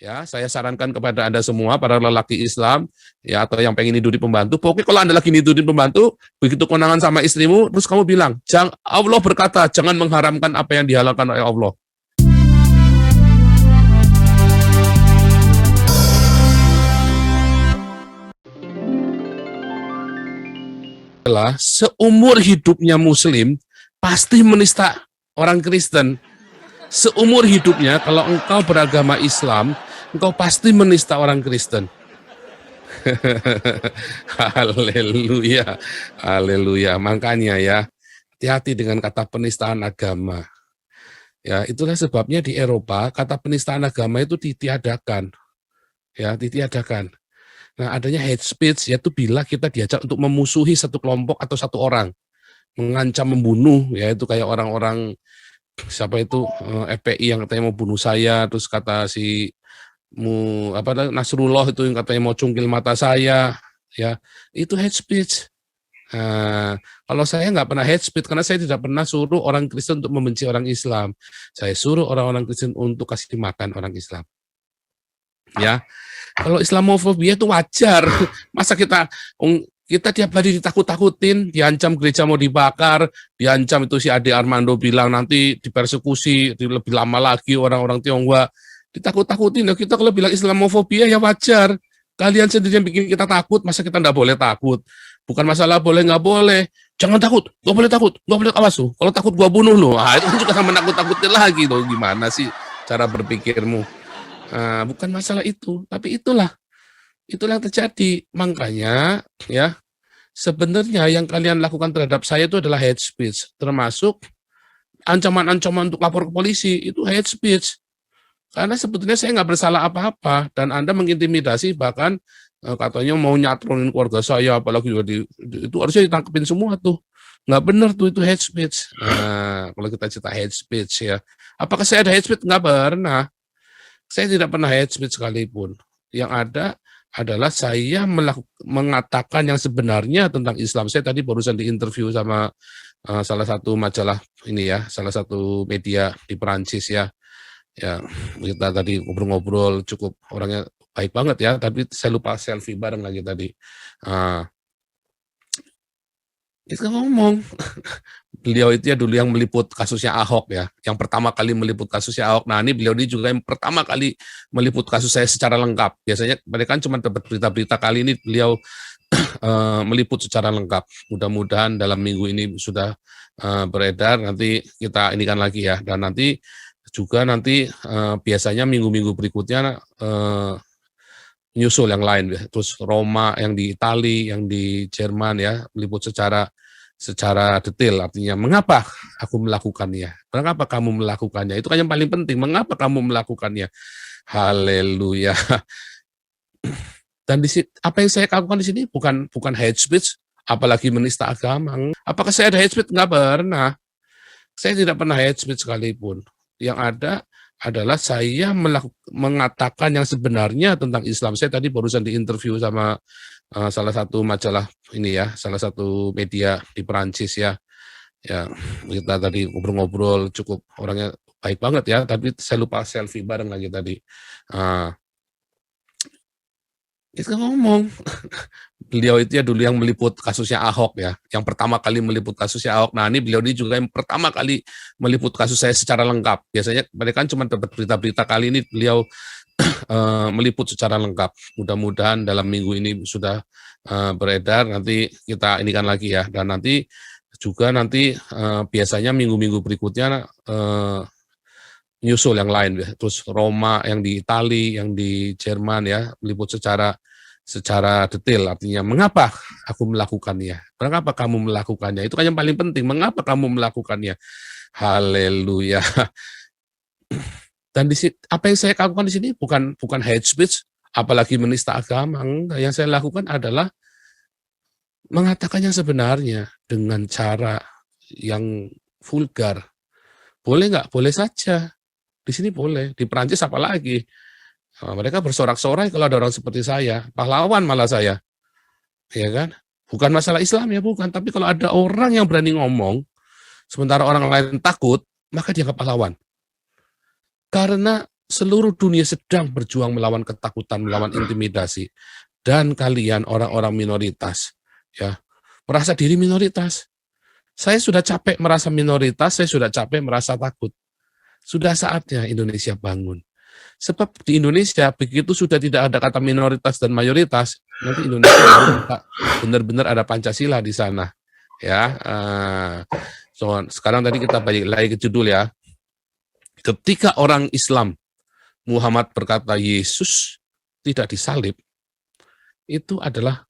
Ya, saya sarankan kepada Anda semua, para lelaki Islam, ya, atau yang pengen niduri pembantu, pokoknya kalau Anda lagi niduri pembantu, begitu konangan sama istrimu, terus kamu bilang, Allah berkata, jangan mengharamkan apa yang dihalalkan oleh Allah. Adalah seumur hidupnya Muslim, pasti menista orang Kristen. Seumur hidupnya, kalau engkau beragama Islam, engkau pasti menista orang Kristen. Haleluya, haleluya. Makanya ya, hati-hati dengan kata penistaan agama. Ya, itulah sebabnya di Eropa kata penistaan agama itu ditiadakan. Ya, ditiadakan. Nah, adanya hate speech yaitu bila kita diajak untuk memusuhi satu kelompok atau satu orang, mengancam membunuh, yaitu kayak orang-orang siapa itu FPI yang katanya mau bunuh saya, terus kata si Nasrullah itu yang katanya mau cungkil mata saya, ya itu hate speech. Nah, kalau saya nggak pernah hate speech karena saya tidak pernah suruh orang Kristen untuk membenci orang Islam. Saya suruh orang-orang Kristen untuk kasih makan orang Islam. Ya, kalau Islamofobia itu wajar. Masa kita tiap hari ditakut-takutin, diancam gereja mau dibakar, diancam itu si Ade Armando bilang nanti dipersekusi lebih lama lagi orang-orang Tionghoa, ditakut-takutin. Ya kita kalau bilang Islamofobia ya wajar. Kalian sendiri yang bikin kita takut, masa kita nggak boleh takut? Bukan masalah boleh nggak boleh. Jangan takut, nggak boleh takut, nggak boleh, awas tuh. Kalau takut gua bunuh lo. Ah, itu juga sama nakut-takutin lagi tuh. Gimana sih cara berpikirmu? Bukan masalah itu, tapi itulah yang terjadi. Makanya ya, sebenarnya yang kalian lakukan terhadap saya itu adalah hate speech, termasuk ancaman-ancaman untuk lapor ke polisi, itu hate speech. Karena sebetulnya saya nggak bersalah apa-apa, dan Anda mengintimidasi, bahkan katanya mau nyatronin keluarga saya, apalagi itu harusnya ditangkepin semua tuh. Nggak benar tuh, itu hate speech. Kalau kita cerita hate speech ya, apakah saya ada hate speech? Nggak pernah. Saya tidak pernah hate speech sekalipun. Yang ada adalah saya mengatakan yang sebenarnya tentang Islam. Saya tadi barusan diinterview sama salah satu majalah ini ya, salah satu media di Perancis ya. Ya, kita tadi ngobrol-ngobrol, cukup orangnya baik banget ya, tapi saya lupa selfie bareng lagi tadi. Itu ngomong, beliau itu ya dulu yang meliput kasusnya Ahok ya, yang pertama kali meliput kasusnya Ahok. Nah, ini beliau ini juga yang pertama kali meliput kasus saya secara lengkap. Biasanya mereka kan cuma dapat berita-berita, kali ini beliau meliput secara lengkap. Mudah-mudahan dalam minggu ini sudah beredar, nanti kita inikan lagi ya. Dan nanti juga biasanya minggu-minggu berikutnya nyusul yang lain ya. Terus Roma, yang di Itali, yang di Jerman ya, meliput secara detail, artinya mengapa aku melakukannya, mengapa kamu melakukannya, itu kan yang paling penting, mengapa kamu melakukannya. Haleluya. Dan apa yang saya lakukan di sini bukan hate speech, apalagi menista agama. Apakah saya ada hate speech? Nggak pernah. Saya tidak pernah hate speech sekalipun. Yang ada adalah saya mengatakan yang sebenarnya tentang Islam. Saya tadi barusan diinterview sama salah satu majalah ini ya, salah satu media di Perancis ya. Ya, kita tadi ngobrol-ngobrol, cukup orangnya baik banget ya, tapi saya lupa selfie bareng lagi tadi. Itu ngomong, beliau itu ya dulu yang meliput kasusnya Ahok ya, yang pertama kali meliput kasusnya Ahok. Nah, ini beliau ini juga yang pertama kali meliput kasus saya secara lengkap. Biasanya mereka kan cuma dapat berita-berita, kali ini beliau meliput secara lengkap. Mudah-mudahan dalam minggu ini sudah beredar, nanti kita inikan lagi ya. Dan nanti juga biasanya minggu-minggu berikutnya nyusul yang lain ya. Terus Roma, yang di Itali, yang di Jerman ya, meliput secara detail, artinya mengapa aku melakukannya, mengapa kamu melakukannya, itu kan yang paling penting, mengapa kamu melakukannya. Haleluya. Dan apa yang saya lakukan di sini bukan hate speech, apalagi menista agama. Yang saya lakukan adalah mengatakan yang sebenarnya dengan cara yang vulgar. Boleh nggak? Boleh saja. Di sini boleh, di Perancis apalagi. Mereka bersorak-sorai kalau ada orang seperti saya, pahlawan malah saya. Ya kan? Bukan masalah Islam ya, bukan, tapi kalau ada orang yang berani ngomong sementara orang lain takut, maka dia pahlawan. Karena seluruh dunia sedang berjuang melawan ketakutan, melawan intimidasi. Dan kalian orang-orang minoritas, ya, merasa diri minoritas. Saya sudah capek merasa minoritas, saya sudah capek merasa takut. Sudah saatnya Indonesia bangun. Sebab di Indonesia, begitu sudah tidak ada kata minoritas dan mayoritas, nanti Indonesia baru benar-benar ada Pancasila di sana. Ya, so, sekarang tadi kita balik lagi ke judul ya. Ketika orang Islam, Muhammad berkata Yesus tidak disalib, itu adalah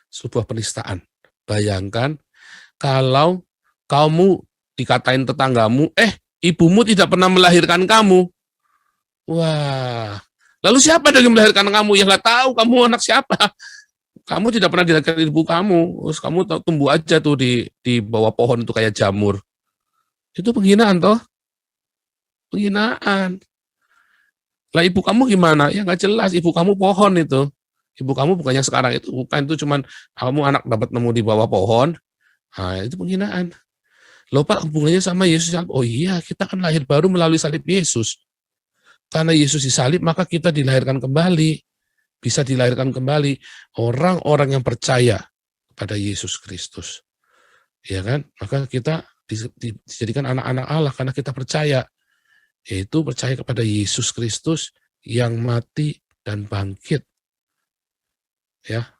sebuah penistaan. Bayangkan kalau kamu dikatain tetanggamu, ibumu tidak pernah melahirkan kamu. Wah, lalu siapa yang melahirkan kamu? Ya nggak tahu kamu anak siapa. Kamu tidak pernah dilahirkan ibu kamu. Terus kamu tumbuh aja tuh di bawah pohon itu kayak jamur. Itu penghinaan toh? Penghinaan. Lah ibu kamu gimana? Ya nggak jelas. Ibu kamu pohon itu. Ibu kamu bukannya sekarang itu, bukan, itu cuman kamu anak dapat nemu di bawah pohon. Nah, itu penghinaan. Loh Pak, hubungannya sama Yesus. Oh iya, kita kan lahir baru melalui salib Yesus. Karena Yesus disalib, maka kita dilahirkan kembali. Bisa dilahirkan kembali orang-orang yang percaya pada Yesus Kristus. Ya kan? Maka kita dijadikan anak-anak Allah karena kita percaya. Yaitu percaya kepada Yesus Kristus yang mati dan bangkit. Ya.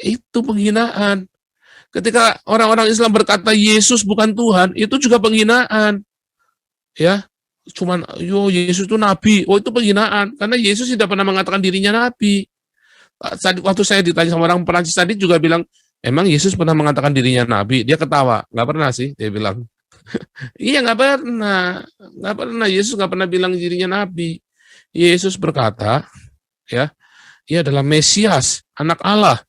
Itu penghinaan. Ketika orang-orang Islam berkata Yesus bukan Tuhan, itu juga penghinaan. Ya. Cuman Yesus itu nabi. Oh, itu penghinaan karena Yesus tidak pernah mengatakan dirinya nabi. Waktu saya ditanya sama orang Perancis tadi juga bilang, emang Yesus pernah mengatakan dirinya nabi? Dia ketawa. Nggak pernah sih, dia bilang. Iya, nggak pernah. Yesus nggak pernah bilang dirinya nabi. Yesus berkata, ya, ia adalah Mesias, anak Allah.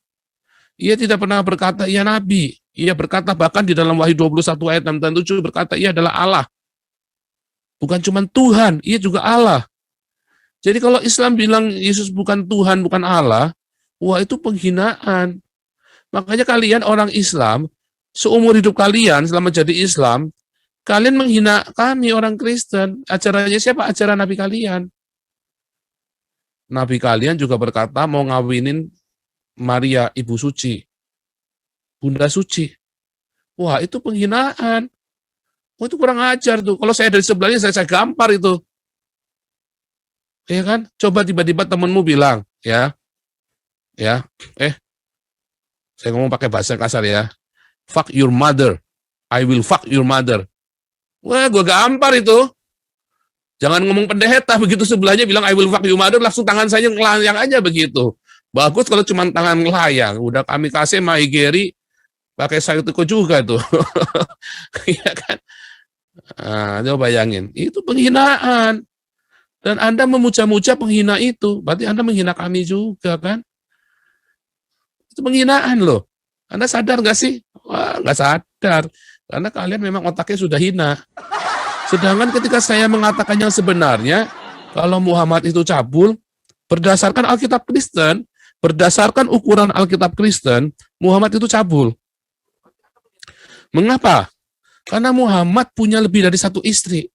Ia tidak pernah berkata ia nabi. Ia berkata bahkan di dalam Wahyu 21 ayat 6 dan 7 berkata ia adalah Allah. Bukan cuma Tuhan, ia juga Allah. Jadi kalau Islam bilang Yesus bukan Tuhan, bukan Allah, wah itu penghinaan. Makanya kalian orang Islam, seumur hidup kalian selama jadi Islam, kalian menghina kami orang Kristen. Acaranya siapa? Acara Nabi kalian. Nabi kalian juga berkata mau ngawinin Maria, ibu suci, bunda suci. Wah itu penghinaan. Wah itu kurang ajar tuh. Kalau saya dari sebelahnya saya gampar itu. Ya kan? Coba tiba-tiba temenmu bilang, ya, saya ngomong pakai bahasa kasar ya, fuck your mother, I will fuck your mother. Wah, gue gampar itu. Jangan ngomong pendeta, begitu sebelahnya bilang I will fuck your mother, langsung tangan saya ngelayang aja begitu. Bagus kalau cuma tangan ngelayang. Udah kami kasih Maigeri, pakai sayutuko juga tuh. Iya kan? Nah, coba bayangin, itu penghinaan. Dan Anda memuja-muja penghina itu, berarti Anda menghina kami juga kan? Itu penghinaan loh. Anda sadar nggak sih? Wah, nggak sadar. Karena kalian memang otaknya sudah hina. Sedangkan ketika saya mengatakan yang sebenarnya, kalau Muhammad itu cabul, berdasarkan Alkitab Kristen, berdasarkan ukuran Alkitab Kristen, Muhammad itu cabul. Mengapa? Karena Muhammad punya lebih dari satu istri.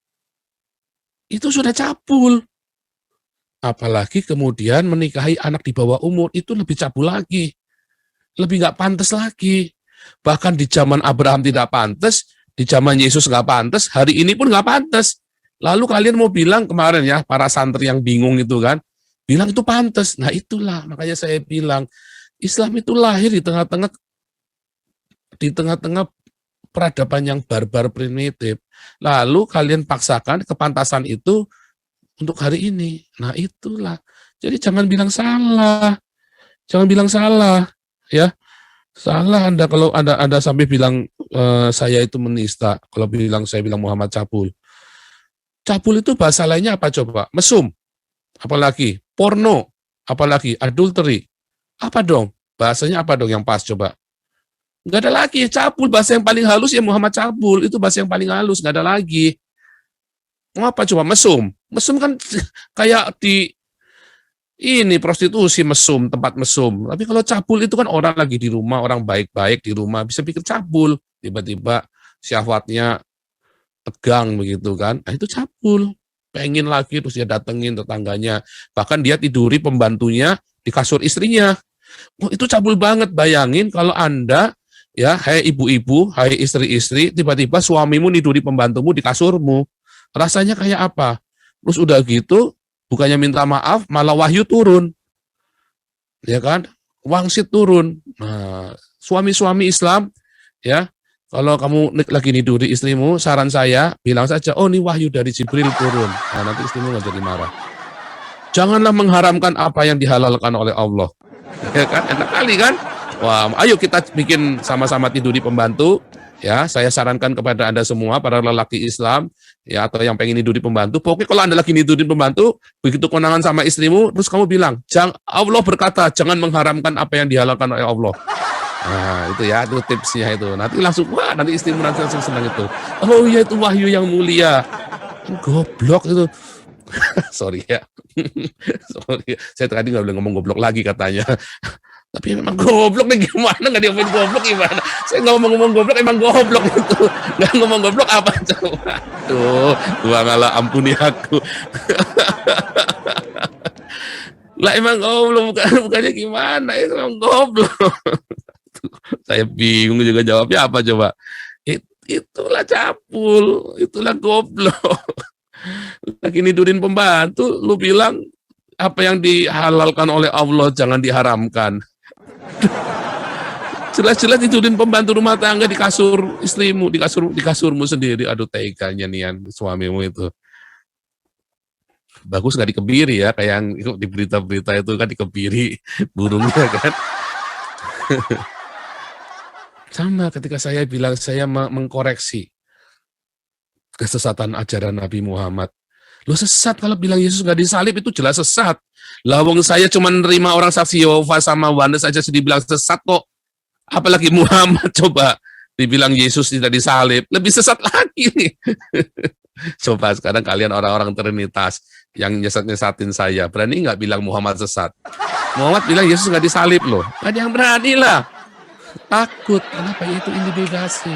Itu sudah cabul. Apalagi kemudian menikahi anak di bawah umur, itu lebih cabul lagi. Lebih nggak pantas lagi. Bahkan di zaman Abraham tidak pantas, di zaman Yesus nggak pantas, hari ini pun nggak pantas. Lalu kalian mau bilang kemarin ya, para santri yang bingung itu kan, bilang itu pantas. Nah itulah, makanya saya bilang, Islam itu lahir di tengah-tengah peradaban yang barbar primitif. Lalu kalian paksakan kepantasan itu untuk hari ini. Nah itulah. Jadi jangan bilang salah. Jangan bilang salah. Ya. Salah Anda kalau Anda sampai bilang saya itu menista. Kalau saya bilang Muhammad cabul. Cabul itu bahasa lainnya apa coba? Mesum. Apalagi porno. Apalagi adultery. Apa dong? Bahasanya apa dong yang pas coba? Nggak ada lagi, cabul, bahasa yang paling halus ya Muhammad cabul, itu bahasa yang paling halus, nggak ada lagi. Mau apa coba? Mesum. Mesum kan kayak di ini prostitusi mesum, tempat mesum. Tapi kalau cabul itu kan orang lagi di rumah, orang baik-baik di rumah, bisa pikir cabul. Tiba-tiba syahwatnya tegang begitu kan. Nah itu cabul. pengen lagi, terus dia datengin tetangganya. Bahkan dia tiduri pembantunya di kasur istrinya. Oh, itu cabul banget. Bayangin kalau Anda, ya, hai ibu-ibu, hai istri-istri, tiba-tiba suamimu niduri pembantumu di kasurmu. Rasanya kayak apa? Terus udah gitu, bukannya minta maaf, malah wahyu turun. Ya kan? Wangsit turun. Nah, suami-suami Islam, ya, kalau kamu lagi niduri istrimu, saran saya, bilang saja, oh ini wahyu dari Jibril turun. Nah, nanti istrimu nggak jadi marah. Janganlah mengharamkan apa yang dihalalkan oleh Allah. Ya kan? Enak kali kan? Wah, ayo kita bikin sama-sama tidur di pembantu. Ya, saya sarankan kepada Anda semua, para lelaki Islam, ya, atau yang pengen tidur di pembantu. Pokoknya kalau Anda lagi tidur di pembantu, begitu konangan sama istrimu, terus kamu bilang, Allah berkata, jangan mengharamkan apa yang dihalalkan oleh Allah. Nah, itu ya, itu tipsnya itu. Nanti langsung, wah, nanti istrimu nanti langsung senang itu. Oh iya, itu wahyu yang mulia. Goblok itu. Sorry ya. Sorry. Saya tadi nggak boleh ngomong goblok lagi katanya. Tapi memang goblok nih, gimana, nggak diomongin goblok gimana? Saya nggak ngomong goblok, emang goblok itu. Nggak ngomong goblok apa coba? Tuh, ngalah, ampuni aku. Lah emang goblok, bukannya gimana? Itu emang goblok. Saya bingung juga jawabnya apa coba. Itulah cabul, itulah goblok. Lagi nidurin pembantu, lu bilang apa yang dihalalkan oleh Allah jangan diharamkan. Jelas-jelas tidurin pembantu rumah tangga di kasur istrimu, di kasurmu sendiri. Aduh, teganya nian suamimu itu. Bagus nggak dikebiri ya, kayak yang di berita-berita itu kan dikebiri burungnya kan. Sama ketika saya bilang saya mengkoreksi kesesatan ajaran Nabi Muhammad. Lo sesat kalau bilang Yesus nggak disalib, itu jelas sesat. Lawang saya cuma nerima orang saksi Yehova sama Yohanes aja sudah dibilang sesat kok. Apalagi Muhammad coba dibilang Yesus tidak disalib, lebih sesat lagi nih. Coba sekarang kalian orang-orang Trinitas yang nyesat-nyesatin saya, berani nggak bilang Muhammad sesat? Muhammad bilang Yesus nggak disalib loh. Ada yang berani lah. Takut, kenapa? Itu intimidasi.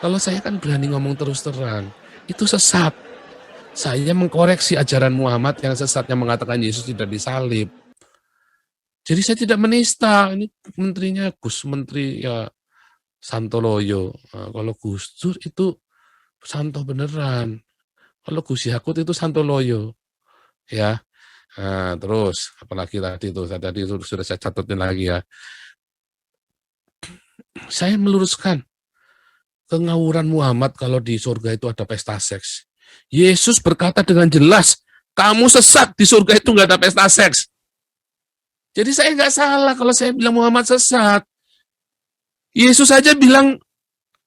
Kalau saya kan berani ngomong terus terang, itu sesat. Saya mengkoreksi ajaran Muhammad yang sesat yang mengatakan Yesus tidak disalib. Jadi saya tidak menista. Ini menterinya Gus Menteri ya Santoloyo. Nah, kalau Gus Dur itu Santo beneran. Kalau Gus Yakut itu Santoloyo. Ya. Nah, terus apalagi tadi itu sudah saya catatin lagi ya. Saya meluruskan kengawuran Muhammad kalau di surga itu ada pesta seks. Yesus berkata dengan jelas, kamu sesat, di surga itu nggak ada pesta seks. Jadi saya nggak salah kalau saya bilang Muhammad sesat. Yesus saja bilang,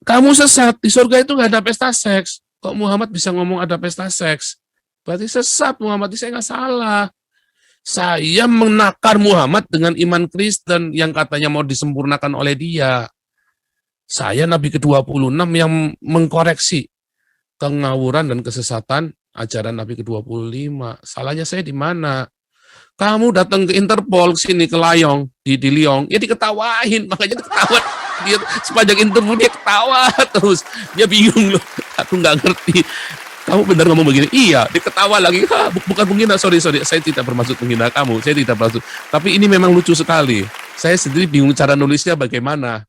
kamu sesat, di surga itu nggak ada pesta seks. Kok Muhammad bisa ngomong ada pesta seks? Berarti sesat Muhammad, saya nggak salah. Saya menakar Muhammad dengan iman Kristen yang katanya mau disempurnakan oleh dia. Saya Nabi ke-26 yang mengkoreksi kengawuran dan kesesatan ajaran Nabi ke-25. Salahnya saya di mana? Kamu datang ke Interpol sini ke Layong, di Liong, ya diketawain, makanya diketawa. Dia sepanjang interview dia ketawa terus. Dia bingung loh. Aku nggak ngerti. Kamu benar ngomong begini? Iya, diketawa lagi. Bukan menghina, sorry. Saya tidak bermaksud menghina kamu. Saya tidak bermaksud. Tapi ini memang lucu sekali. Saya sendiri bingung cara nulisnya bagaimana.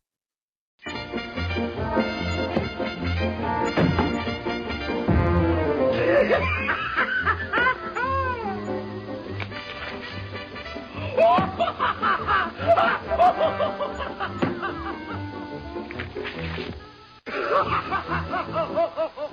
Ha ha ha ha ha!